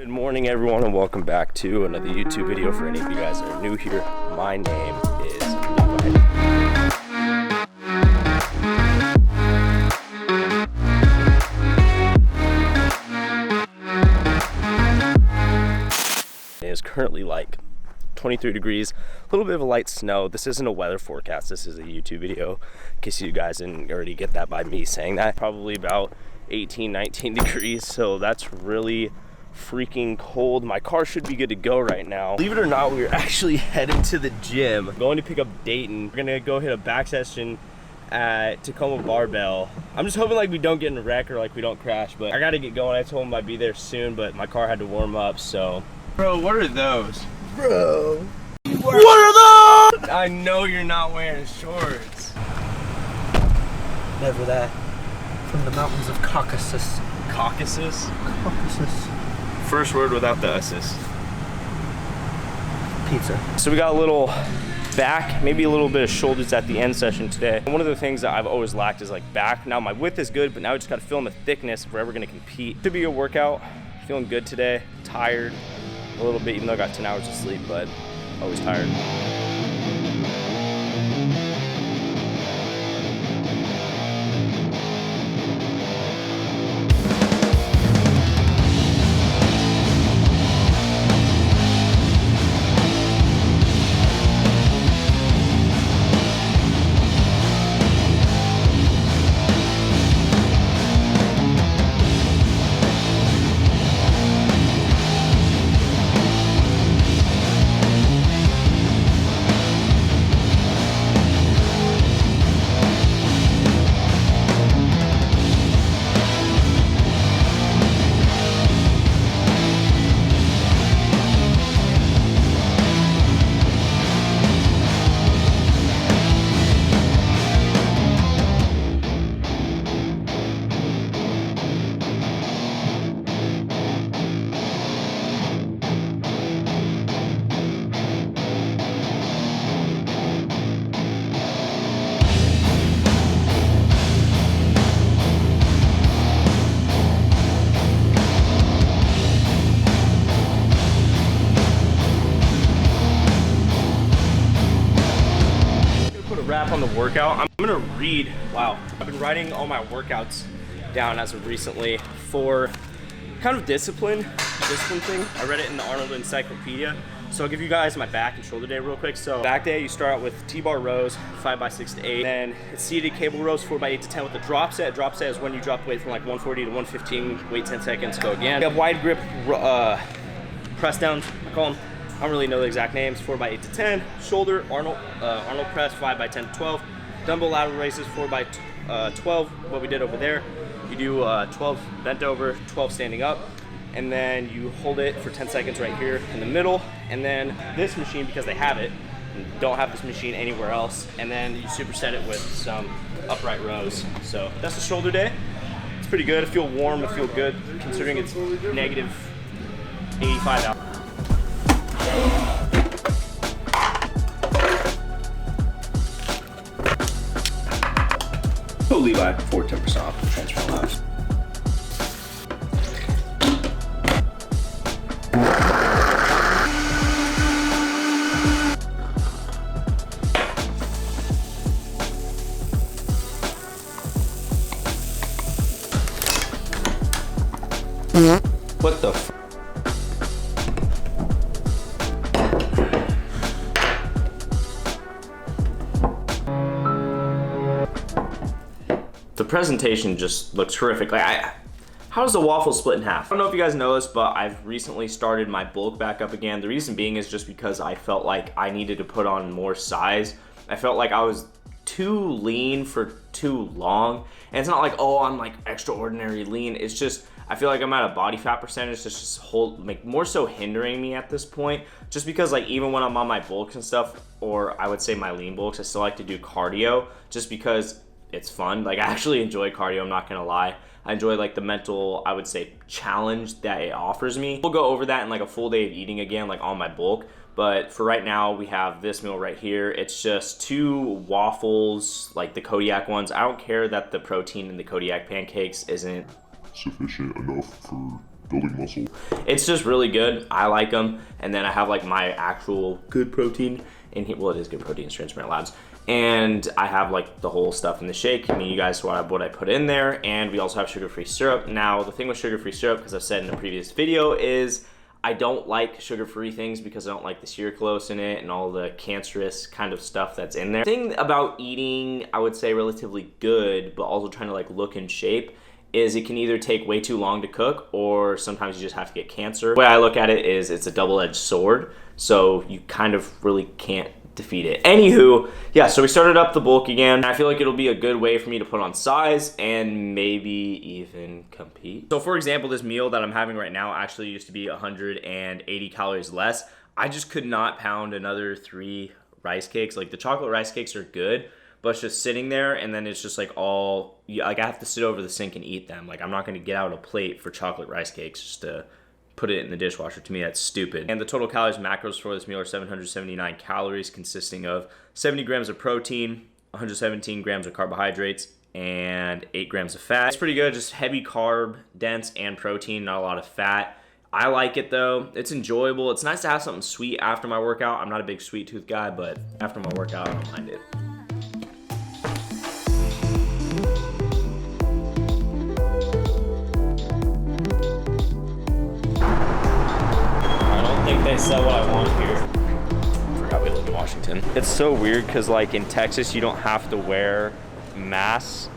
Good morning everyone and welcome back to another YouTube video. For any of you guys that are new here, my name is Levi. It is currently like 23 degrees, a little bit of a light snow. This isn't a weather forecast, this is a YouTube video, in case you guys didn't already get that by me saying that. Probably about 18-19 degrees, so that's really freaking cold. My car should be good to go right now. Believe it or not, we're actually heading to the gym. Going to pick up Dayton. We're gonna go hit a back session at Tacoma Barbell. I'm just hoping like we don't get in a wreck or like we don't crash, but I gotta get going. I told him I'd be there soon, but my car had to warm up, so. Bro, what are those? Bro, what are those? I know you're not wearing shorts. Never there. From the mountains of Caucasus. Caucasus? Caucasus. First word without the S's. Pizza. So we got a little back, maybe a little bit of shoulders at the end session today. One of the things that I've always lacked is like back. Now my width is good, but now I just gotta fill in the thickness if we're ever gonna compete. Should be a workout. Feeling good today. Tired a little bit, even though I got 10 hours of sleep, but always tired. Wrap on the workout. I'm gonna read. Wow, I've been writing all my workouts down as of recently for kind of discipline thing. I read it in the Arnold Encyclopedia. So I'll give you guys my back and shoulder day real quick. So back day, you start out with T-bar rows, 5x6 to 8. Then it's seated cable rows, 4x8 to 10 with the drop set. Drop set is when you drop weight from like 140 to 115, wait 10 seconds, go again. You have wide grip press downs, I call them. I don't really know the exact names. 4x8 to 10. Shoulder, Arnold press, 5x10 to 12. Dumbbell lateral raises, 4x12. What we did over there. You do 12 bent over, 12 standing up. And then you hold it for 10 seconds right here in the middle. And then this machine, because they have it, don't have this machine anywhere else. And then you superset it with some upright rows. So that's the shoulder day. It's pretty good. I feel warm, I feel good, considering it's negative 85 out. Go Levi for 10% off the transfer lives. What the f? The presentation just looks horrific. Like, how does the waffle split in half? I don't know if you guys know this, but I've recently started my bulk back up again. The reason being is just because I felt like I needed to put on more size. I felt like I was too lean for too long. And it's not like, oh, I'm like extraordinary lean. It's just, I feel like I'm at a body fat percentage that's just like more so hindering me at this point. Just because like even when I'm on my bulks and stuff, or I would say my lean bulks, I still like to do cardio just because it's fun. Like I actually enjoy cardio, I'm not gonna lie. I enjoy like the mental, I would say, challenge that it offers me. We'll go over that in like a full day of eating again, like on my bulk. But for right now, we have this meal right here. It's just 2 waffles, like the Kodiak ones. I don't care that the protein in the Kodiak pancakes isn't sufficient enough for building muscle. It's just really good. I like them. And then I have like my actual good protein in here. Well, it is good protein, it's Transparent Labs. And I have like the whole stuff in the shake. I mean, you guys saw what I put in there. And we also have sugar-free syrup. Now, the thing with sugar-free syrup, because I've said in a previous video, is I don't like sugar-free things because I don't like the sucralose in it and all the cancerous kind of stuff that's in there. The thing about eating, I would say relatively good, but also trying to like look in shape, is it can either take way too long to cook or sometimes you just have to get cancer. The way I look at it is it's a double-edged sword, so you kind of really can't defeat it. Anywho, yeah, so we started up the bulk again. I feel like it'll be a good way for me to put on size and maybe even compete. So for example, this meal that I'm having right now actually used to be 180 calories less. I just could not pound another 3 rice cakes. Like the chocolate rice cakes are good, but it's just sitting there and then it's just like all, like I have to sit over the sink and eat them. Like I'm not gonna get out a plate for chocolate rice cakes just to put it in the dishwasher. To me, that's stupid. And the total calories and macros for this meal are 779 calories, consisting of 70 grams of protein, 117 grams of carbohydrates, and 8 grams of fat. It's pretty good, just heavy carb, dense, and protein, not a lot of fat. I like it though. It's enjoyable. It's nice to have something sweet after my workout. I'm not a big sweet tooth guy, but after my workout, I don't mind it. They sell what I want here. Forgot we live in Washington. It's so weird because like in Texas you don't have to wear masks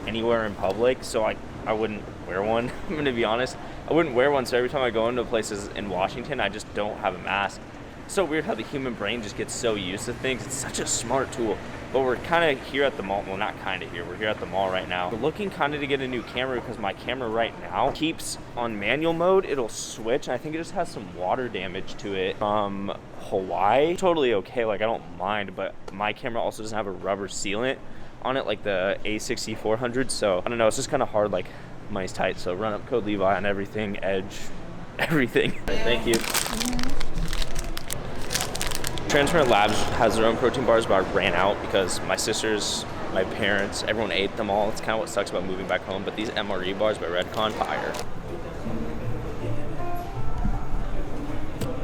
anywhere in public, so I wouldn't wear one. I'm gonna be honest, I wouldn't wear one. So every time I go into places in Washington, I just don't have a mask. It's so weird how the human brain just gets so used to things. It's such a smart tool. But we're kind of here at the mall. Well, not kind of here. We're here at the mall right now. We're looking kind of to get a new camera because my camera right now keeps on manual mode. It'll switch. I think it just has some water damage to it from Hawaii. Totally okay. Like I don't mind, but my camera also doesn't have a rubber sealant on it like the A6400. So I don't know. It's just kind of hard. Like money's tight. So run up code Levi on everything. Edge, everything. Right, thank you. Transparent Labs has their own protein bars, but I ran out because my sisters, my parents, everyone ate them all. It's kind of what sucks about moving back home, but these MRE bars by Redcon, fire.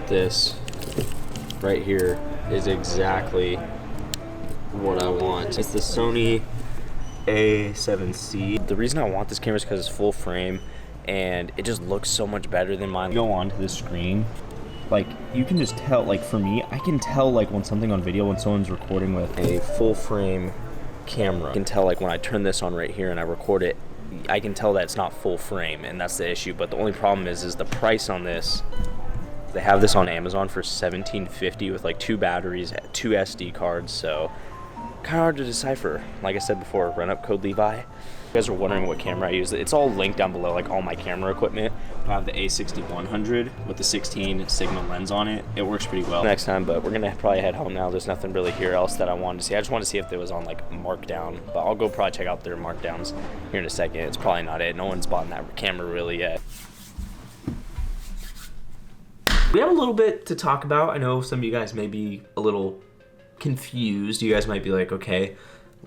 This right here is exactly what I want. It's the Sony A7C. The reason I want this camera is because it's full frame and it just looks so much better than mine. Go onto the screen. Like, you can just tell, like, for me, I can tell, like, when something on video, when someone's recording with a full-frame camera. I can tell, like, when I turn this on right here and I record it, I can tell that it's not full frame, and that's the issue. But the only problem is the price on this. They have this on Amazon for $17.50 with, like, 2 batteries, 2 SD cards, so kind of hard to decipher. Like I said before, run up code Levi. If you guys are wondering what camera I use, it's all linked down below, like all my camera equipment. I have the A6100 with the 16 Sigma lens on it. It works pretty well. Next time, but we're gonna probably head home now. There's nothing really here else that I wanted to see. I just wanted to see if it was on like Markdown, but I'll go probably check out their Markdowns here in a second. It's probably not it. No one's bought that camera really yet. We have a little bit to talk about. I know some of you guys may be a little confused. You guys might be like, okay,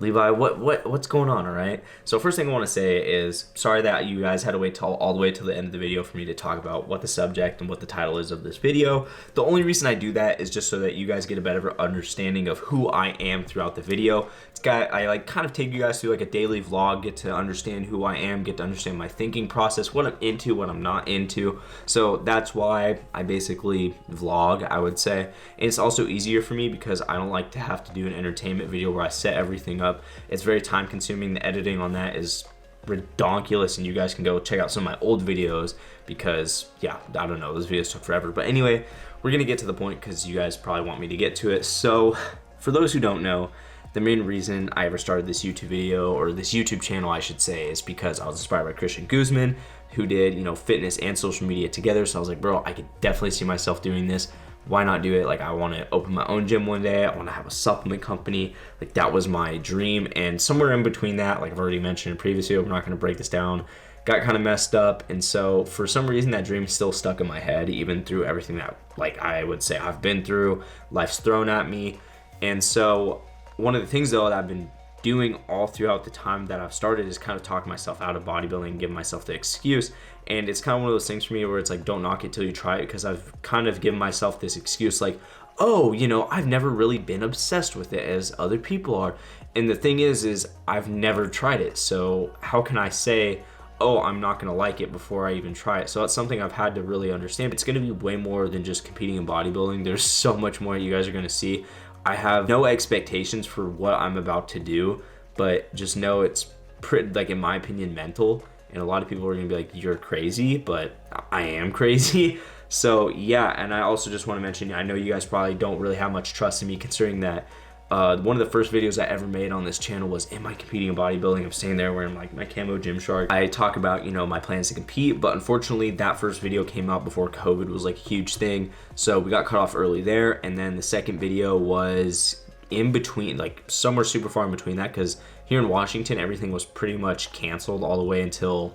Levi, what's going on, all right? So first thing I want to say is sorry that you guys had to wait till all the way till the end of the video for me to talk about what the subject and what the title is of this video. The only reason I do that is just so that you guys get a better understanding of who I am throughout the video. I like kind of take you guys through like a daily vlog, get to understand who I am, get to understand my thinking process, what I'm into, what I'm not into. So that's why I basically vlog, I would say. And it's also easier for me because I don't like to have to do an entertainment video where I set everything up. It's very time consuming. The editing on that is redonkulous, and you guys can go check out some of my old videos because yeah, I don't know, those videos took forever. But anyway, we're gonna get to the point because you guys probably want me to get to it. So for those who don't know, the main reason I ever started this YouTube video, or this YouTube channel I should say, is because I was inspired by Christian Guzman, who did, you know, fitness and social media together. So I was like, bro, I could definitely see myself doing this. Why not do it? Like, I want to open my own gym one day. I want to have a supplement company. Like, that was my dream. And somewhere in between that, like I've already mentioned in a previous video, I'm not going to break this down, got kind of messed up. And so for some reason, that dream still stuck in my head, even through everything that, like, I would say I've been through, life's thrown at me. And so one of the things though that I've been doing all throughout the time that I've started is kind of talk myself out of bodybuilding and give myself the excuse. And it's kind of one of those things for me where it's like, don't knock it till you try it, because I've kind of given myself this excuse like, oh, you know, I've never really been obsessed with it as other people are. And the thing is I've never tried it. So how can I say, oh, I'm not gonna like it before I even try it? So that's something I've had to really understand. It's gonna be way more than just competing in bodybuilding. There's so much more you guys are gonna see. I have no expectations for what I'm about to do, but just know it's pretty, like, in my opinion, mental. And a lot of people are gonna be like, you're crazy, but I am crazy. So yeah, and I also just wanna mention, I know you guys probably don't really have much trust in me, considering that one of the first videos I ever made on this channel was, am I competing in bodybuilding? I'm sitting there wearing like my camo Gymshark. I talk about, you know, my plans to compete, but unfortunately that first video came out before COVID was like a huge thing. So we got cut off early there. And then the second video was in between, like somewhere super far in between that, because here in Washington, everything was pretty much canceled all the way until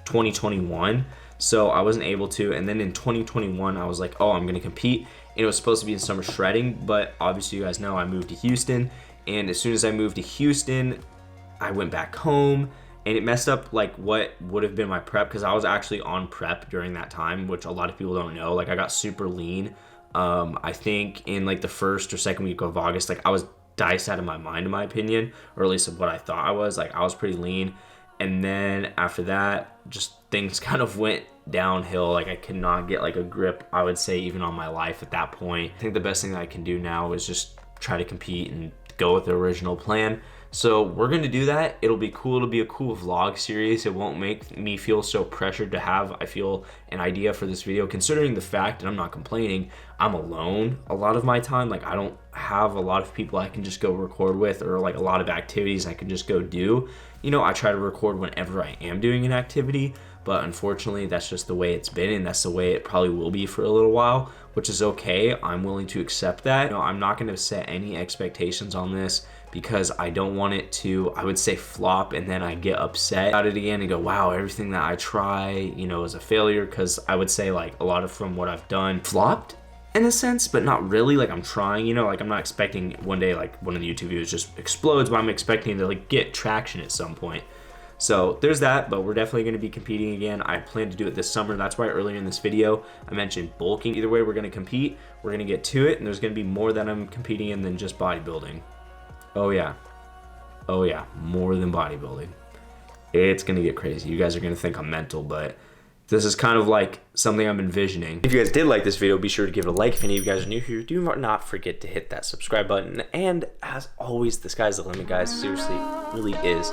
2021. So I wasn't able to. And then in 2021, I was like, oh, I'm gonna compete. And it was supposed to be in summer shredding, but obviously you guys know I moved to Houston. And as soon as I moved to Houston, I went back home, and it messed up like what would have been my prep, because I was actually on prep during that time, which a lot of people don't know. Like, I got super lean. I think in like the first or second week of August, like I was diced out of my mind, in my opinion, or at least of what I thought I was. Like, I was pretty lean. And then after that, just things kind of went downhill. Like, I could not get like a grip, I would say, even on my life at that point. I think the best thing that I can do now is just try to compete and go with the original plan. So we're gonna do that. It'll be cool. It'll be a cool vlog series. It won't make me feel so pressured to have, I feel, an idea for this video, considering the fact, and I'm not complaining, I'm alone a lot of my time. Like, I don't have a lot of people I can just go record with, or like a lot of activities I can just go do. You know, I try to record whenever I am doing an activity, but unfortunately that's just the way it's been, and that's the way it probably will be for a little while, which is okay. I'm willing to accept that. You know, I'm not gonna set any expectations on this, because I don't want it to, I would say, flop, and then I get upset about it again and go, wow, everything that I try, you know, is a failure. Because I would say like a lot of from what I've done flopped in a sense, but not really. Like, I'm trying, you know, like I'm not expecting one day like one of the YouTube videos just explodes, but I'm expecting to like get traction at some point. So there's that, but we're definitely going to be competing again. I plan to do it this summer. That's why earlier in this video I mentioned bulking. Either way, we're going to compete. We're going to get to it, and there's going to be more that I'm competing in than just bodybuilding. Oh yeah, more than bodybuilding. It's gonna get crazy. You guys are gonna think I'm mental, but this is kind of like something I'm envisioning. If you guys did like this video, be sure to give it a like. If any of you guys are new here, do not forget to hit that subscribe button. And as always, the sky's the limit, guys. Seriously, really is.